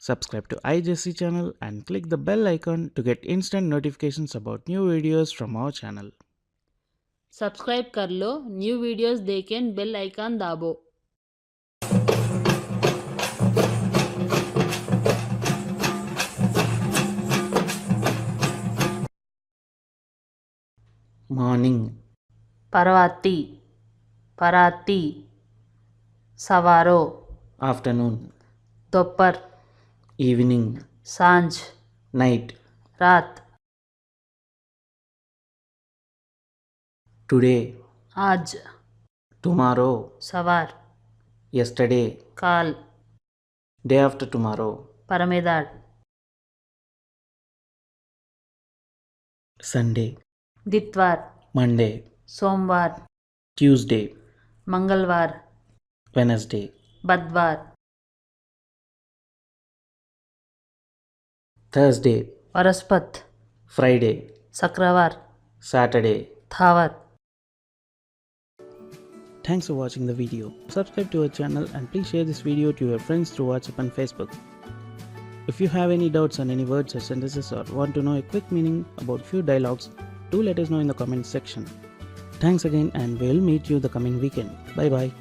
Subscribe to iJessy channel and click the bell icon to get instant notifications about new videos from our channel. Subscribe कर लो, new videos देखें bell icon दाबो. Morning, परवाती, पराती, सवारो, afternoon, दोपहर, evening, सांझ, night, रात, today, आज, tomorrow, सवार, yesterday, काल, day after tomorrow, परमेदाड़, Sunday, दितवार, Monday, सोमवार, Tuesday, मंगलवार, Wednesday, बुधवार, Thursday, बृहस्पति, Friday, शुक्रवार, Saturday. Thawar. Thanks for watching the video. Subscribe to our channel and please share this video to your friends through WhatsApp and Facebook. If you have any doubts on any words or sentences or want to know a quick meaning about few dialogues, do let us know in the comment section. Thanks again and we'll meet you the coming weekend. Bye bye.